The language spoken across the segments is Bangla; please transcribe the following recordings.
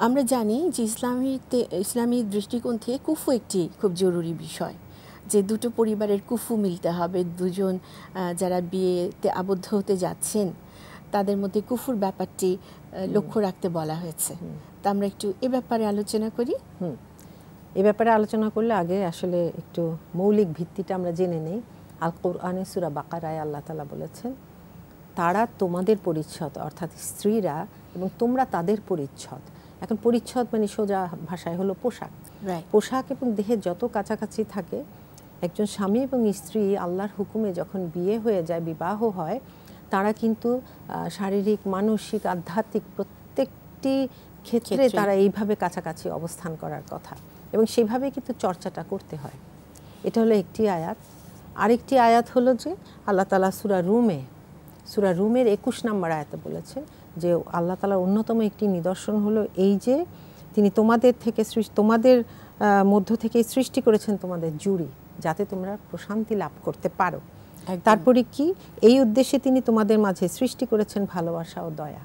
আমরা জানি যে ইসলামী দৃষ্টিকোণ থেকে কুফু একটি খুব জরুরি বিষয়, যে দুটো পরিবারের কুফু মিলতে হবে। দুজন যারা বিয়েতে আবদ্ধ হতে যাচ্ছেন তাদের মধ্যে কুফুর ব্যাপারটি লক্ষ্য রাখতে বলা হয়েছে। তা আমরা একটু এ ব্যাপারে আলোচনা করি। এ ব্যাপারে আলোচনা করলে আগে আসলে একটু মৌলিক ভিত্তিটা আমরা জেনে নেই। আল কোরআনে সূরা বাকারায় আল্লাহ তাআলা বলেছেন, তারা তোমাদের পরিচ্ছদ, অর্থাৎ স্ত্রীরা, এবং তোমরা তাদের পরিচ্ছদ। এখন পরিচ্ছদ মানে সোজা ভাষায় হলো পোশাক। পোশাক এবং দেহের যত কাছাকাছি থাকে, একজন স্বামী এবং স্ত্রী আল্লাহর হুকুমে যখন বিয়ে হয়ে যায়, বিবাহ হয়, তারা কিন্তু শারীরিক, মানসিক, আধ্যাত্মিক প্রত্যেকটি ক্ষেত্রে তারা এইভাবে কাছাকাছি অবস্থান করার কথা, এবং সেভাবে কিন্তু চর্চাটা করতে হয়। এটা হলো একটি আয়াত। আরেকটি আয়াত হলো যে আল্লাহ তাআলা সূরা রুমের 21 নম্বর আয়াতে বলেছেন যে আল্লাহ তাআলার অন্যতম একটি নিদর্শন হলো এই যে তিনি তোমাদের মধ্য থেকে সৃষ্টি করেছেন তোমাদের জুড়ি, যাতে তোমরা প্রশান্তি লাভ করতে পারো। তারপরে কি, এই উদ্দেশ্যে তিনি তোমাদের মাঝে সৃষ্টি করেছেন ভালোবাসা ও দয়া।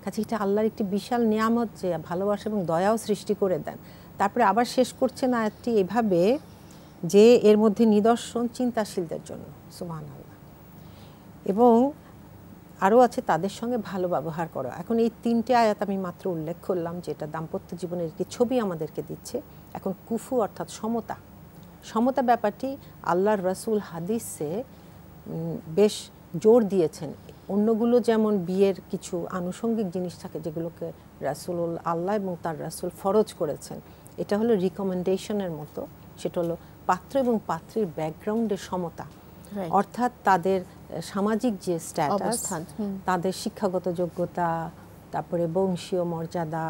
কাজে এটা আল্লাহর একটি বিশাল নিয়ামত যে ভালোবাসা এবং দয়াও সৃষ্টি করে দেন। তারপরে আবার শেষ করছেন আয়াতটি এভাবে যে এর মধ্যে নিদর্শন চিন্তাশীলদের জন্য, সুবহানাল্লাহ। এবং আরও আছে তাদের সঙ্গে ভালো ব্যবহার করো। এখন এই তিনটে আয়াত আমি মাত্র উল্লেখ করলাম, যেটা দাম্পত্য জীবনের একটি ছবি আমাদেরকে দিচ্ছে। এখন কুফু অর্থাৎ সমতা ব্যাপারটি আল্লাহর রাসূল হাদিসে বেশ জোর দিয়েছেন। অন্যগুলো যেমন বিয়ের কিছু আনুষঙ্গিক জিনিস থাকে যেগুলোকে আল্লাহ এবং তার রাসূল ফরজ করেছেন, এটা হলো রিকমেন্ডেশনের মতো। সেটা হলো পাত্র এবং পাত্রীর ব্যাকগ্রাউন্ডের সমতা, অর্থাৎ তাদের সামাজিক যে স্ট্যাটাস, তাদের শিক্ষাগত যোগ্যতা, তারপরে বংশীয় মর্যাদা,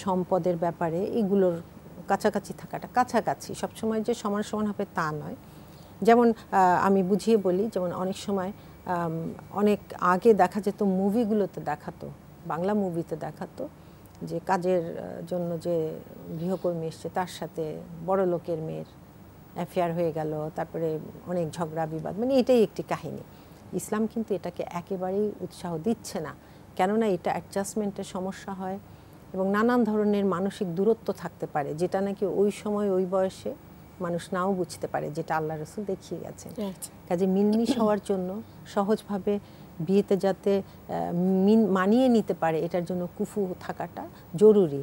সম্পদের ব্যাপারে এগুলোর কাছাকাছি থাকাটা। কাছাকাছি সবসময় যে সমান সমান হবে তা নয়। যেমন আমি বুঝিয়ে বলি, যেমন অনেক সময় অনেক আগে দেখা যেত, মুভিগুলোতে দেখাতো, বাংলা মুভিতে দেখাতো যে কাজের জন্য যে গৃহকর্মী এসছে তার সাথে বড় লোকের মেয়ের অ্যাফেয়ার হয়ে গেল, তারপরে অনেক ঝগড়া বিবাদ, মানে এটাই একটি কাহিনী। ইসলাম কিন্তু এটাকে একেবারেই উৎসাহ দিচ্ছে না, কেননা এটা অ্যাডজাস্টমেন্টের সমস্যা হয় এবং নানান ধরনের মানসিক দূরত্ব থাকতে পারে, যেটা নাকি ওই সময় ওই বয়সে মানুষ নাও বুঝতে পারে, যেটা আল্লাহ রাসূল দেখিয়ে গেছেন। কাজে মিলমিশ হওয়ার জন্য, সহজভাবে বিয়েতে যাতে মানিয়ে নিতে পারে, এটার জন্য কুফু থাকাটা জরুরি।